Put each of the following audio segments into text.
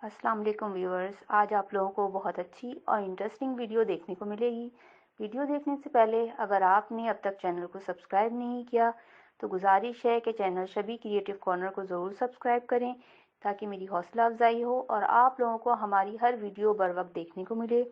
अस्सलाम वालेकुम व्यूअर्स। आज आप लोगों को बहुत अच्छी और इंटरेस्टिंग वीडियो देखने को मिलेगी। वीडियो देखने से पहले अगर आपने अब तक चैनल को सब्सक्राइब नहीं किया तो गुजारिश है कि चैनल शबी क्रिएटिव कॉर्नर को ज़रूर सब्सक्राइब करें ताकि मेरी हौसला अफजाई हो और आप लोगों को हमारी हर वीडियो बर वक्त देखने को मिले।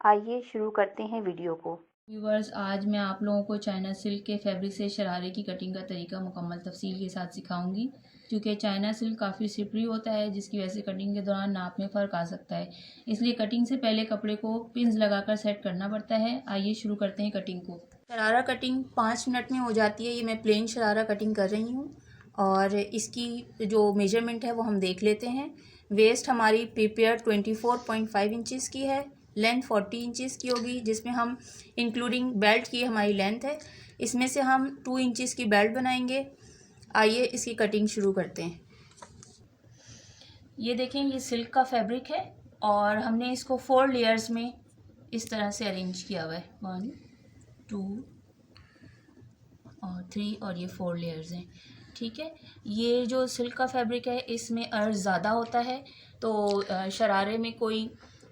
आइए शुरू करते हैं वीडियो को। व्यूवर्स, आज मैं आप लोगों को चाइना सिल्क के फैब्रिक से शरारे की कटिंग का तरीका मुकम्मल तफसील के साथ सिखाऊंगी। क्योंकि चाइना सिल्क काफ़ी सिपरी होता है, जिसकी वजह से कटिंग के दौरान नाप में फ़र्क आ सकता है। इसलिए कटिंग से पहले कपड़े को पिंस लगाकर सेट करना पड़ता है। आइए शुरू करते हैं कटिंग को। शरारा कटिंग 5 मिनट में हो जाती है। ये मैं प्लेन शरारा कटिंग कर रही हूँ और इसकी जो मेजरमेंट है वो हम देख लेते हैं। वेस्ट हमारी प्रिपेयर 24.5 इंचज़ की है। लेंथ 40 इंचज़ की होगी, जिसमें हम इंक्लूडिंग बेल्ट की हमारी लेंथ है। इसमें से हम 2 इंचज़ की बेल्ट बनाएंगे। आइए इसकी कटिंग शुरू करते हैं। ये देखें, ये सिल्क का फैब्रिक है और हमने इसको 4 लेयर्स में इस तरह से अरेंज किया हुआ है। 1 2 और 3 और ये 4 लेयर्स हैं। ठीक है, ये जो सिल्क का फैब्रिक है इसमें अर्ज ज़्यादा होता है, तो शरारे में कोई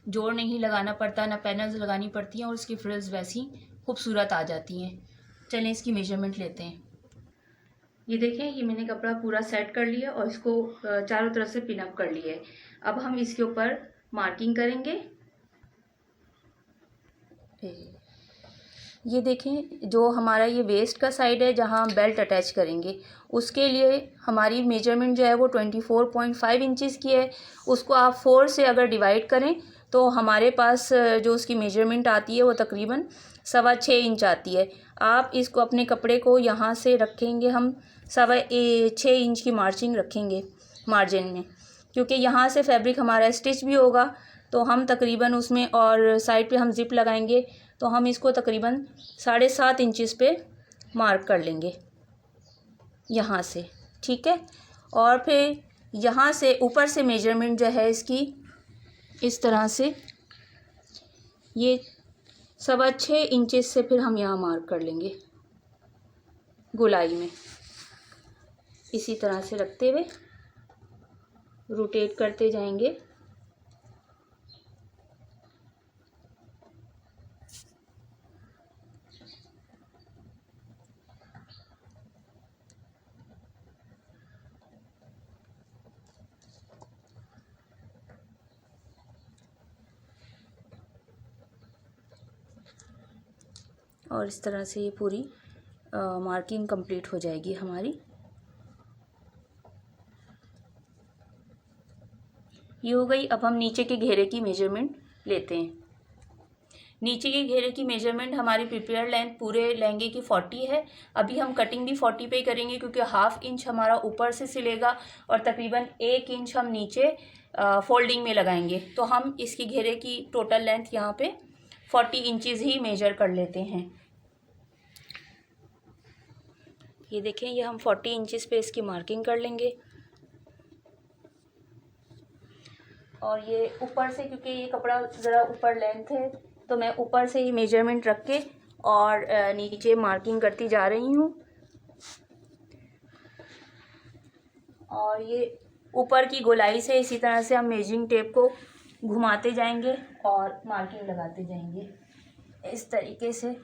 जोड़ नहीं लगाना पड़ता, ना पैनल्स लगानी पड़ती हैं और उसकी फ्रिल्स वैसी खूबसूरत आ जाती हैं। चलें इसकी मेजरमेंट लेते हैं। ये देखें, ये मैंने कपड़ा पूरा सेट कर लिया और इसको चारों तरफ से पिन अप कर लिया है। अब हम इसके ऊपर मार्किंग करेंगे। ये देखें, जो हमारा ये वेस्ट का साइड है जहाँ हम बेल्ट अटैच करेंगे, उसके लिए हमारी मेजरमेंट जो है वो 24.5 इंचज़ की है। उसको आप 4 से अगर डिवाइड करें तो हमारे पास जो उसकी मेजरमेंट आती है वो तकरीबन 6.25 इंच आती है। आप इसको अपने कपड़े को यहाँ से रखेंगे, हम 6.25 इंच की मार्जिन रखेंगे मार्जिन में, क्योंकि यहाँ से फैब्रिक हमारा स्टिच भी होगा तो हम तकरीबन उसमें, और साइड पे हम ज़िप लगाएंगे तो हम इसको तकरीबन 7.5 इंचज़ पे मार्क कर लेंगे यहाँ से। ठीक है, और फिर यहाँ से ऊपर से मेजरमेंट जो है इसकी इस तरह से, ये 6.25 इंचज़ से फिर हम यहाँ मार्क कर लेंगे गोलाई में। इसी तरह से रखते हुए रोटेट करते जाएंगे। और इस तरह से ये पूरी मार्किंग कंप्लीट हो जाएगी हमारी। ये हो गई। अब हम नीचे के घेरे की मेजरमेंट लेते हैं। नीचे के घेरे की मेजरमेंट हमारी प्रिपेयर लेंथ पूरे लहंगे की 40 है। अभी हम कटिंग भी 40 पे ही करेंगे, क्योंकि 1/2 इंच हमारा ऊपर से सिलेगा और तकरीबन 1 इंच हम नीचे फोल्डिंग में लगाएंगे। तो हम इसकी घेरे की टोटल लेंथ यहाँ पे 40 इंचज़ ही मेजर कर लेते हैं। ये देखें, ये हम 40 इंचज़ पे इसकी मार्किंग कर लेंगे। और ये ऊपर से, क्योंकि ये कपड़ा ज़रा ऊपर लेंथ है तो मैं ऊपर से ही मेजरमेंट रख के और नीचे मार्किंग करती जा रही हूँ। और ये ऊपर की गोलाई से इसी तरह से हम मेजरिंग टेप को घुमाते जाएंगे और मार्किंग लगाते जाएंगे इस तरीके से।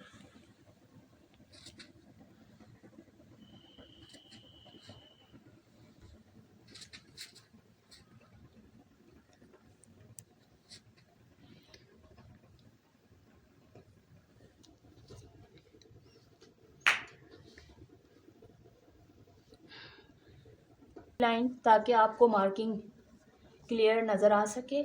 लाइन, ताकि आपको मार्किंग क्लियर नज़र आ सके।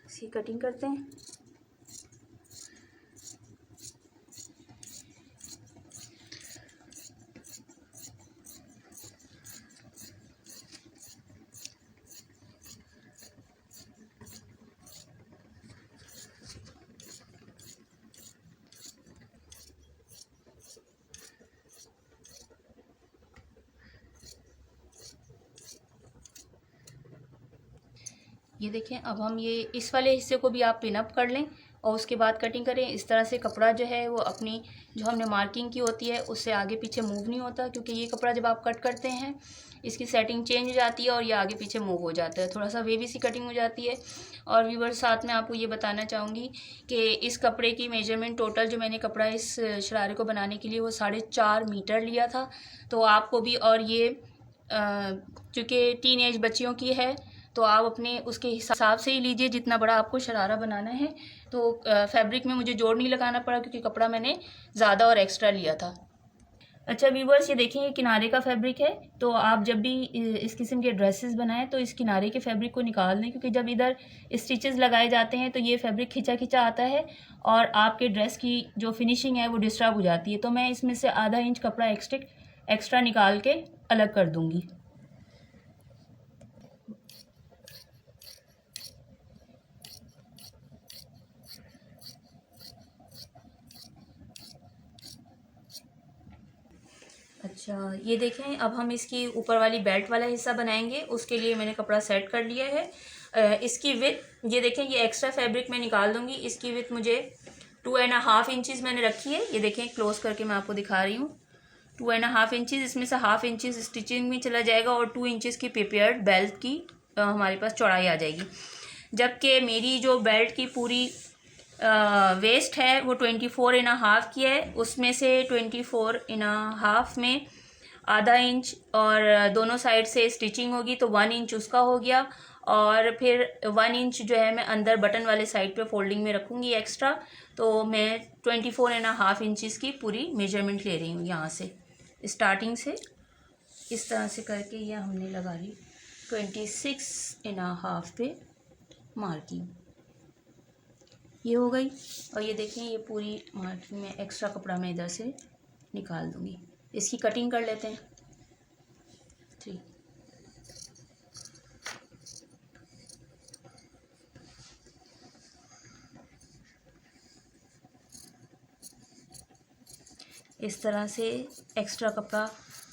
इसकी कटिंग करते हैं। ये देखें, अब हम ये इस वाले हिस्से को भी आप पिन अप कर लें और उसके बाद कटिंग करें। इस तरह से कपड़ा जो है वो अपनी जो हमने मार्किंग की होती है उससे आगे पीछे मूव नहीं होता, क्योंकि ये कपड़ा जब आप कट करते हैं इसकी सेटिंग चेंज हो जाती है और ये आगे पीछे मूव हो जाता है, थोड़ा सा वेवी सी कटिंग हो जाती है। और व्यूअर्स, साथ में आपको ये बताना चाहूँगी कि इस कपड़े की मेजरमेंट टोटल जो मैंने कपड़ा इस शरारे को बनाने के लिए वो 4.5 मीटर लिया था। तो आपको भी, और ये चूँकि टीन एज बच्चियों की है तो आप अपने उसके हिसाब से ही लीजिए जितना बड़ा आपको शरारा बनाना है। तो फैब्रिक में मुझे जोड़ नहीं लगाना पड़ा क्योंकि कपड़ा मैंने ज़्यादा और एक्स्ट्रा लिया था। अच्छा व्यूवर्स, ये देखिए, ये किनारे का फैब्रिक है। तो आप जब भी इस किस्म के ड्रेसेस बनाएं तो इस किनारे के फैब्रिक को निकाल दें, क्योंकि जब इधर स्टिचेस लगाए जाते हैं तो ये फैब्रिक खिंचा खिंचा आता है और आपके ड्रेस की जो फिनिशिंग है वो डिस्टर्ब हो जाती है। तो मैं इसमें से आधा इंच कपड़ा एक्स्ट्रा निकाल के अलग कर दूँगी। अच्छा, ये देखें, अब हम इसकी ऊपर वाली बेल्ट वाला हिस्सा बनाएंगे। उसके लिए मैंने कपड़ा सेट कर लिया है। इसकी विड्थ ये देखें, ये एक्स्ट्रा फैब्रिक मैं निकाल दूंगी। इसकी विड्थ मुझे 2.5 इंचज़ मैंने रखी है। ये देखें, क्लोज करके मैं आपको दिखा रही हूँ। 2.5 इंचज़, इसमें से 1/2 इंचज़ स्टिचिंग में चला जाएगा और 2 इंचज़ की प्रिपेयर्ड बेल्ट की हमारे पास चौड़ाई आ जाएगी। जबकि मेरी जो बेल्ट की पूरी वेस्ट है वो 24.5 की है। उसमें से 24.5 में आधा इंच और दोनों साइड से स्टिचिंग होगी तो 1 इंच उसका हो गया। और फिर 1 इंच जो है मैं अंदर बटन वाले साइड पे फोल्डिंग में रखूँगी एक्स्ट्रा। तो मैं 24.5 इंचज़ की पूरी मेजरमेंट ले रही हूँ। यहाँ से स्टार्टिंग से इस तरह से करके यह हमने लगा ली 26.5 पे मार्किंग, ये हो गई। और ये देखें, ये पूरी मार्किंग में एक्स्ट्रा कपड़ा मैं इधर से निकाल दूँगी। इसकी कटिंग कर लेते हैं। ठीक, इस तरह से एक्स्ट्रा कपड़ा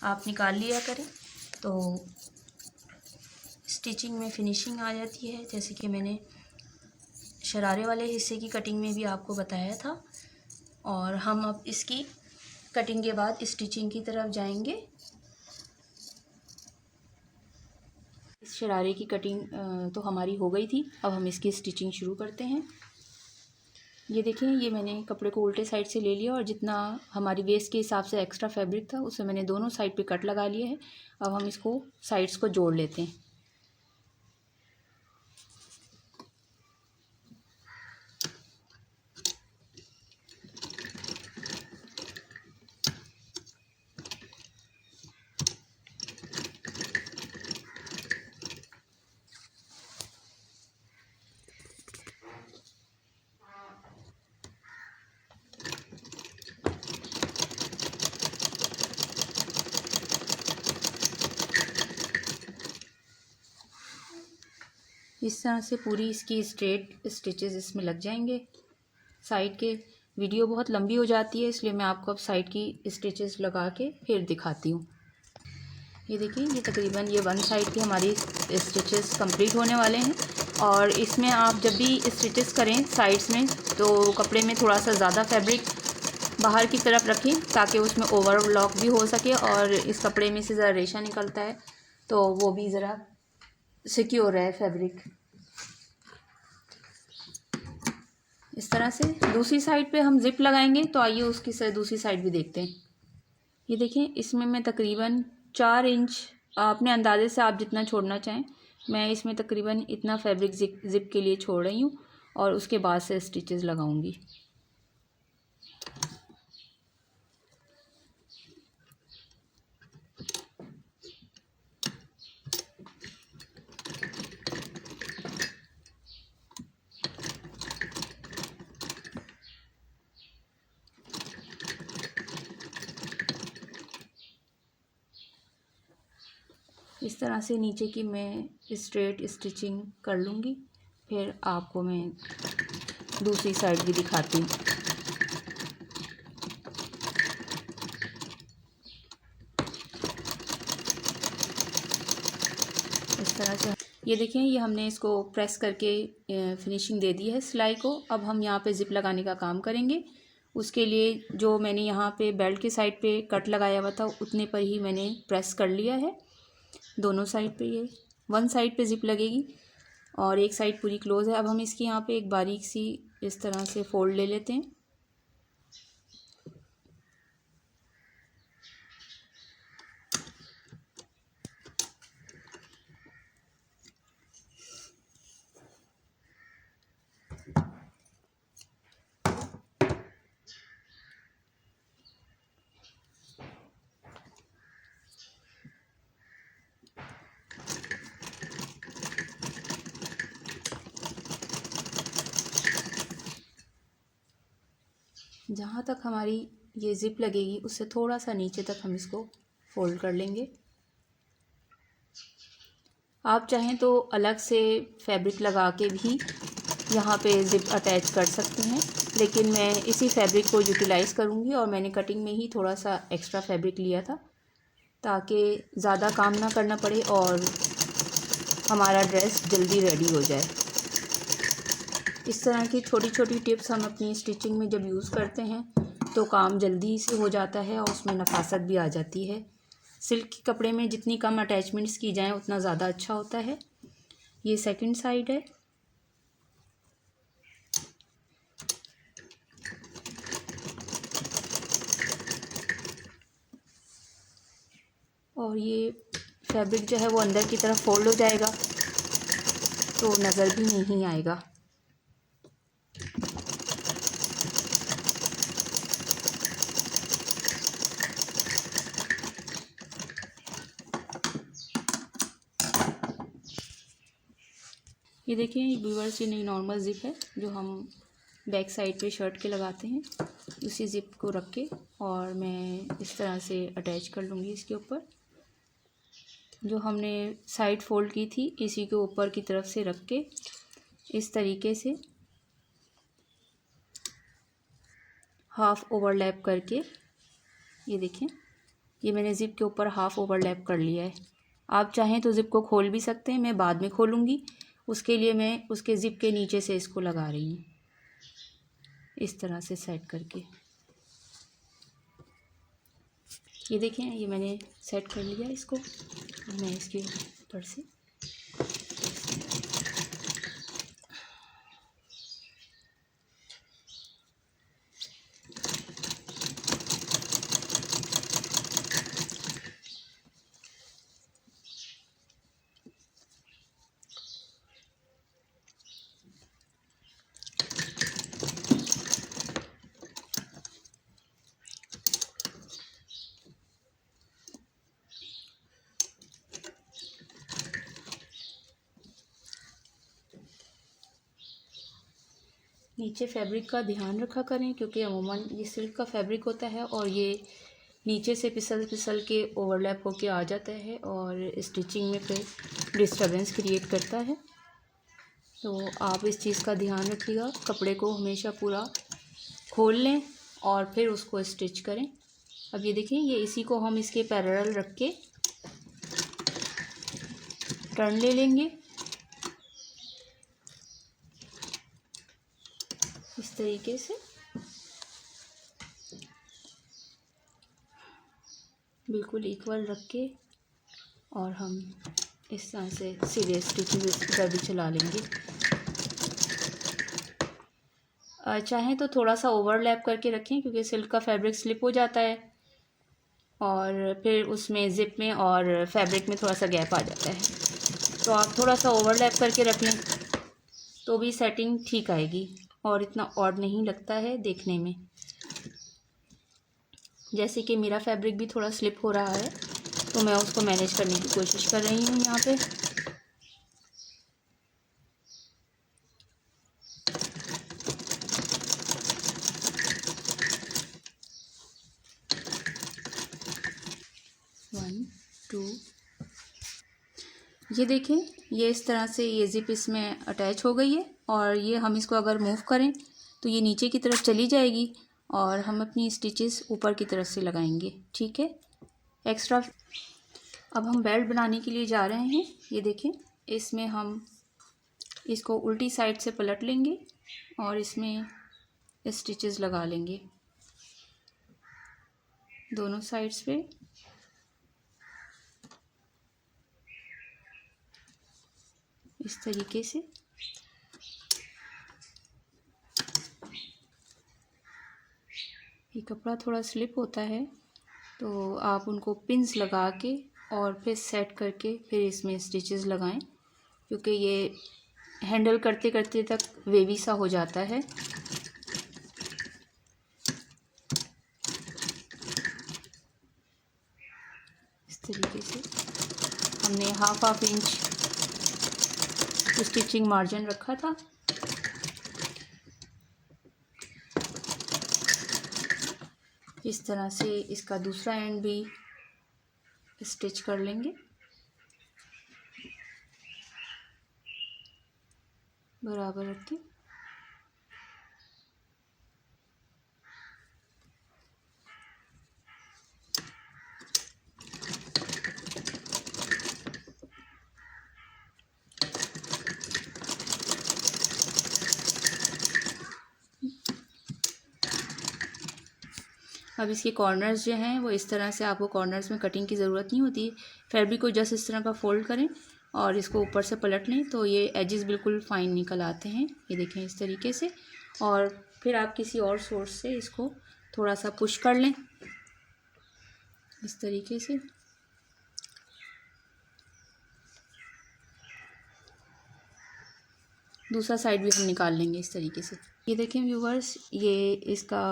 आप निकाल लिया करें तो स्टिचिंग में फिनिशिंग आ जाती है। जैसे कि मैंने शरारे वाले हिस्से की कटिंग में भी आपको बताया था। और हम अब इसकी कटिंग के बाद स्टिचिंग की तरफ जाएंगे। इस शरारे की कटिंग तो हमारी हो गई थी। अब हम इसकी स्टिचिंग शुरू करते हैं। ये देखें, ये मैंने कपड़े को उल्टे साइड से ले लिया और जितना हमारी वेस्ट के हिसाब से एक्स्ट्रा फैब्रिक था उसे मैंने दोनों साइड पे कट लगा लिया है। अब हम इसको साइड्स को जोड़ लेते हैं। इस तरह से पूरी इसकी स्ट्रेट स्टिचेस इसमें लग जाएंगे। साइड के वीडियो बहुत लंबी हो जाती है, इसलिए मैं आपको अब साइड की स्टिचेस लगा के फिर दिखाती हूँ। ये देखिए, ये तकरीबन ये 1 साइड की हमारी स्टिचेस कंप्लीट होने वाले हैं। और इसमें आप जब भी स्टिचेस करें साइड्स में तो कपड़े में थोड़ा सा ज़्यादा फैब्रिक बाहर की तरफ रखें ताकि उसमें ओवरलॉक भी हो सके और इस कपड़े में से ज़रा रेशा निकलता है तो वो भी ज़रा सिक्योर है फैब्रिक। इस तरह से दूसरी साइड पे हम ज़िप लगाएंगे। तो आइए उसकी दूसरी साइड भी देखते हैं। ये देखें, इसमें मैं तकरीबन 4 इंच, अपने अंदाजे से आप जितना छोड़ना चाहें, मैं इसमें तकरीबन इतना फैब्रिक ज़िप के लिए छोड़ रही हूँ और उसके बाद से स्टिचेस लगाऊंगी। इस तरह से नीचे की मैं स्ट्रेट स्टिचिंग कर लूँगी, फिर आपको मैं दूसरी साइड भी दिखाती हूँ। इस तरह से ये देखें, ये हमने इसको प्रेस करके फिनिशिंग दे दी है सिलाई को। अब हम यहाँ पे ज़िप लगाने का काम करेंगे। उसके लिए जो मैंने यहाँ पे बेल्ट के साइड पे कट लगाया हुआ था उतने पर ही मैंने प्रेस कर लिया है। दोनों साइड पे ये वन साइड पे ज़िप लगेगी और एक साइड पूरी क्लोज़ है। अब हम इसकी यहाँ पे एक बारीक सी इस तरह से फोल्ड ले लेते हैं। जहाँ तक हमारी ये ज़िप लगेगी उससे थोड़ा सा नीचे तक हम इसको फोल्ड कर लेंगे। आप चाहें तो अलग से फैब्रिक लगा के भी यहाँ पे ज़िप अटैच कर सकते हैं, लेकिन मैं इसी फैब्रिक को यूटिलाइज़ करूँगी और मैंने कटिंग में ही थोड़ा सा एक्स्ट्रा फैब्रिक लिया था ताकि ज़्यादा काम ना करना पड़े और हमारा ड्रेस जल्दी रेडी हो जाए। इस तरह की छोटी छोटी टिप्स हम अपनी स्टिचिंग में जब यूज़ करते हैं तो काम जल्दी से हो जाता है और उसमें नफासत भी आ जाती है। सिल्क के कपड़े में जितनी कम अटैचमेंट्स की जाएं उतना ज़्यादा अच्छा होता है। ये सेकंड साइड है। और ये फैब्रिक जो है वो अंदर की तरफ फोल्ड हो जाएगा तो नज़र भी नहीं आएगा। ये देखिए व्यूअर्स, ये नई नॉर्मल ज़िप है जो हम बैक साइड पे शर्ट के लगाते हैं। उसी ज़िप को रख के और मैं इस तरह से अटैच कर लूँगी इसके ऊपर। जो हमने साइड फोल्ड की थी इसी के ऊपर की तरफ से रख के इस तरीके से हाफ़ ओवरलैप करके, ये देखें, ये मैंने ज़िप के ऊपर हाफ़ ओवरलैप कर लिया है। आप चाहें तो ज़िप को खोल भी सकते हैं, मैं बाद में खोलूँगी। उसके लिए मैं उसके ज़िप के नीचे से इसको लगा रही हूँ इस तरह से सेट करके। ये देखें, ये मैंने सेट कर लिया इसको। मैं इसके ऊपर से नीचे फैब्रिक का ध्यान रखा करें क्योंकि अमूमन ये सिल्क का फैब्रिक होता है और ये नीचे से फिसल फिसल के ओवरलैप होके आ जाता है और स्टिचिंग में फिर डिस्टर्बेंस क्रिएट करता है। तो आप इस चीज़ का ध्यान रखिएगा। कपड़े को हमेशा पूरा खोल लें और फिर उसको स्टिच करें। अब ये देखिए, ये इसी को हम इसके पैरेलल रख के टर्न ले लेंगे इस तरीके से। बिल्कुल इक्वल रख के और हम इस तरह से सीधे स्टिचिंग पर भी चला लेंगे। चाहें तो थोड़ा सा ओवरलैप करके रखें क्योंकि सिल्क का फैब्रिक स्लिप हो जाता है और फिर उसमें ज़िप में और फैब्रिक में थोड़ा सा गैप आ जाता है। तो आप थोड़ा सा ओवरलैप करके रख लें तो भी सेटिंग ठीक आएगी और इतना ऑड नहीं लगता है देखने में। जैसे कि मेरा फैब्रिक भी थोड़ा स्लिप हो रहा है तो मैं उसको मैनेज करने की कोशिश कर रही हूँ यहाँ पे। वन टू, ये देखें, ये इस तरह से ये ज़िप इसमें अटैच हो गई है और ये हम इसको अगर मूव करें तो ये नीचे की तरफ चली जाएगी और हम अपनी स्टिचेस ऊपर की तरफ से लगाएंगे। ठीक है, एक्स्ट्रा। अब हम बेल्ट बनाने के लिए जा रहे हैं। ये देखें, इसमें हम इसको उल्टी साइड से पलट लेंगे और इसमें स्टिचेस लगा लेंगे दोनों साइड्स पे। इस तरीके से ये कपड़ा थोड़ा स्लिप होता है तो आप उनको पिंस लगा के और फिर सेट करके फिर इसमें स्टिचेस लगाएं, क्योंकि ये हैंडल करते करते तक वेवी सा हो जाता है। इस तरीके से हमने हाफ इंच स्टिचिंग मार्जिन रखा था। इस तरह से इसका दूसरा एंड भी स्टिच कर लेंगे बराबर रख के। अब इसके कॉर्नर्स जो हैं वो इस तरह से, आपको कॉर्नर्स में कटिंग की ज़रूरत नहीं होती। फैब्रिक को जस्ट इस तरह का फोल्ड करें और इसको ऊपर से पलट लें तो ये एजेस बिल्कुल फाइन निकल आते हैं। ये देखें इस तरीके से। और फिर आप किसी और सोर्स से इसको थोड़ा सा पुश कर लें इस तरीके से। दूसरा साइड भी हम निकाल लेंगे इस तरीके से। ये देखें व्यूवर्स, ये इसका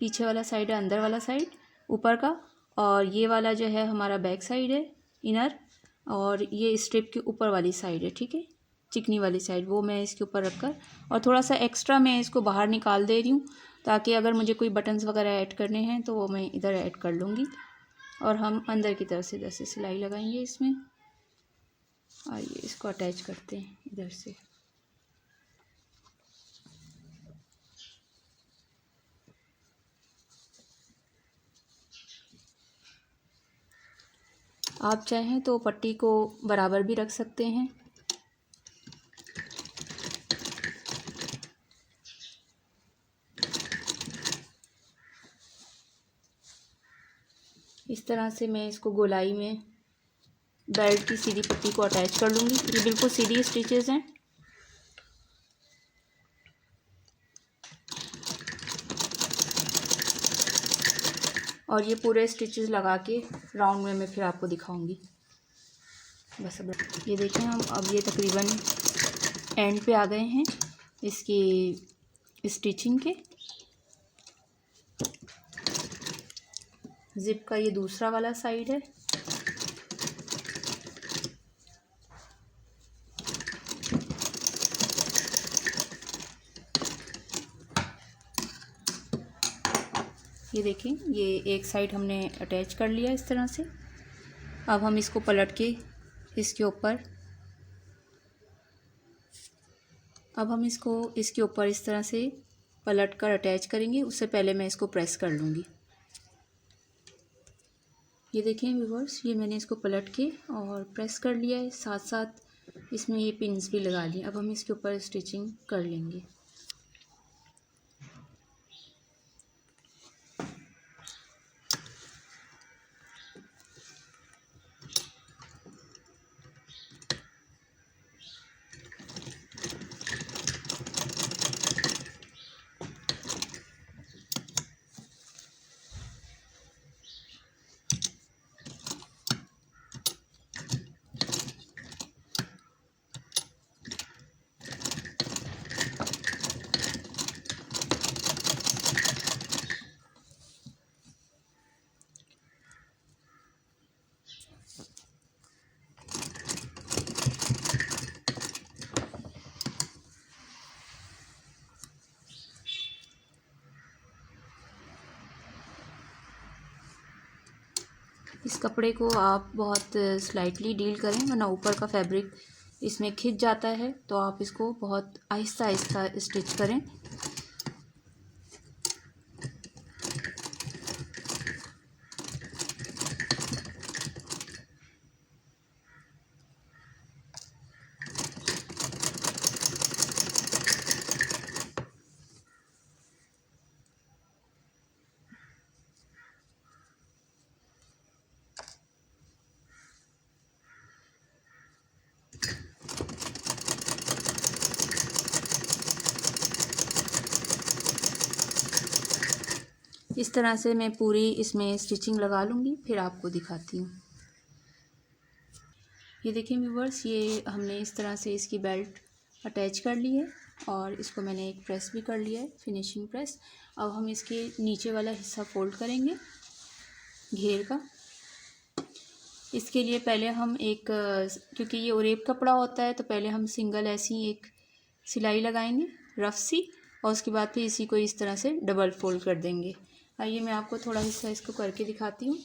पीछे वाला साइड है, अंदर वाला साइड ऊपर का, और ये वाला जो है हमारा बैक साइड है इनर, और ये स्ट्रिप के ऊपर वाली साइड है, ठीक है, चिकनी वाली साइड, वो मैं इसके ऊपर रखकर और थोड़ा सा एक्स्ट्रा मैं इसको बाहर निकाल दे रही हूँ ताकि अगर मुझे कोई बटन्स वगैरह ऐड करने हैं तो वो मैं इधर ऐड कर लूँगी। और हम अंदर की तरफ से इधर से सिलाई लगाएंगे इसमें। आइए इसको अटैच करते हैं इधर से। आप चाहें तो पट्टी को बराबर भी रख सकते हैं। इस तरह से मैं इसको गोलाई में बेल्ट की सीधी पट्टी को अटैच कर लूँगी। ये बिल्कुल सीधी स्टिचेस हैं। और ये पूरे स्टिचेस लगा के राउंड में मैं फिर आपको दिखाऊंगी। बस अब ये देखें, हम अब ये तकरीबन एंड पे आ गए हैं इसकी स्टिचिंग के। जिप का ये दूसरा वाला साइड है। ये देखें, ये एक साइड हमने अटैच कर लिया इस तरह से। अब हम इसको पलट के इसके ऊपर, अब हम इसको इसके ऊपर इस तरह से पलट कर अटैच करेंगे। उससे पहले मैं इसको प्रेस कर लूँगी। ये देखें व्यूअर्स, ये मैंने इसको पलट के और प्रेस कर लिया है, साथ साथ इसमें ये पिन्स भी लगा लिए। अब हम इसके ऊपर स्टिचिंग कर लेंगे। इस कपड़े को आप बहुत स्लाइटली डील करें, वरना ऊपर का फैब्रिक इसमें खिंच जाता है। तो आप इसको बहुत आहिस्ता आहिस्ता स्टिच करें। इस तरह से मैं पूरी इसमें स्टिचिंग लगा लूँगी, फिर आपको दिखाती हूँ। ये देखिए व्यूअर्स, ये हमने इस तरह से इसकी बेल्ट अटैच कर ली है और इसको मैंने एक प्रेस भी कर लिया है, फिनिशिंग प्रेस। अब हम इसके नीचे वाला हिस्सा फोल्ड करेंगे घेर का। इसके लिए पहले हम एक, क्योंकि ये ओरेप कपड़ा होता है, तो पहले हम सिंगल ऐसी एक सिलाई लगाएंगे रफ सी, और उसके बाद फिर इसी को इस तरह से डबल फोल्ड कर देंगे। आइए मैं आपको थोड़ा हिस्सा इसको करके दिखाती हूँ,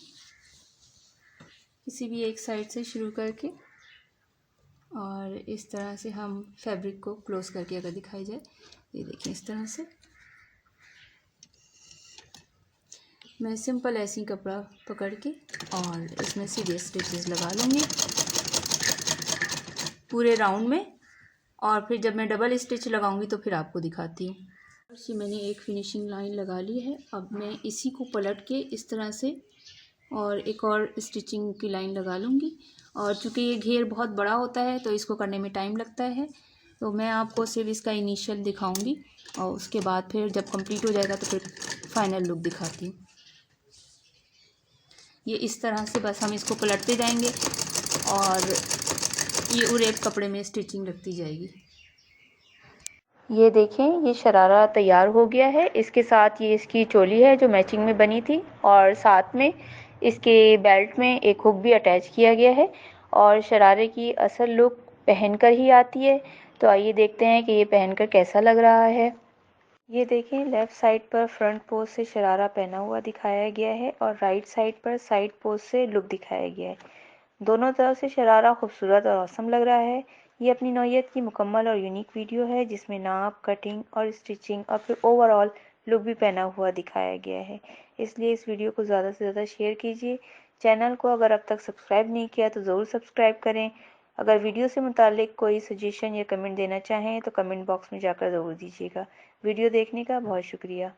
किसी भी एक साइड से शुरू करके, और इस तरह से हम फैब्रिक को क्लोज करके अगर दिखाई जाए, ये देखिए इस तरह से मैं सिंपल ऐसी कपड़ा पकड़ के और इसमें सीधे स्टिचेस लगा लूँगी पूरे राउंड में, और फिर जब मैं डबल स्टिच लगाऊंगी तो फिर आपको दिखाती हूँ। ये मैंने एक फिनिशिंग लाइन लगा ली है। अब मैं इसी को पलट के इस तरह से और एक और स्टिचिंग की लाइन लगा लूँगी, और चूँकि ये घेर बहुत बड़ा होता है तो इसको करने में टाइम लगता है, तो मैं आपको सिर्फ इसका इनिशियल दिखाऊंगी और उसके बाद फिर जब कंप्लीट हो जाएगा तो फिर फाइनल लुक दिखाती हूँ। ये इस तरह से बस हम इसको पलटते जाएंगे और ये उरेप कपड़े में स्टिचिंग लगती जाएगी। ये देखें, ये शरारा तैयार हो गया है। इसके साथ ये इसकी चोली है जो मैचिंग में बनी थी, और साथ में इसके बेल्ट में एक हुक भी अटैच किया गया है, और शरारे की असल लुक पहनकर ही आती है। तो आइए देखते हैं कि ये पहनकर कैसा लग रहा है। ये देखें, लेफ़्ट साइड पर फ्रंट पोज से शरारा पहना हुआ दिखाया गया है और राइट साइड पर साइड पोज से लुक दिखाया गया है। दोनों तरफ से शरारा खूबसूरत और औसम लग रहा है। ये अपनी नौइयत की मुकम्मल और यूनिक वीडियो है जिसमें नाप, कटिंग और स्टिचिंग और फिर ओवरऑल लुक भी पहना हुआ दिखाया गया है। इसलिए इस वीडियो को ज़्यादा से ज़्यादा शेयर कीजिए। चैनल को अगर अब तक सब्सक्राइब नहीं किया तो ज़रूर सब्सक्राइब करें। अगर वीडियो से मुतालिक कोई सजेशन या कमेंट देना चाहें तो कमेंट बॉक्स में जाकर ज़रूर दीजिएगा। वीडियो देखने का बहुत शुक्रिया।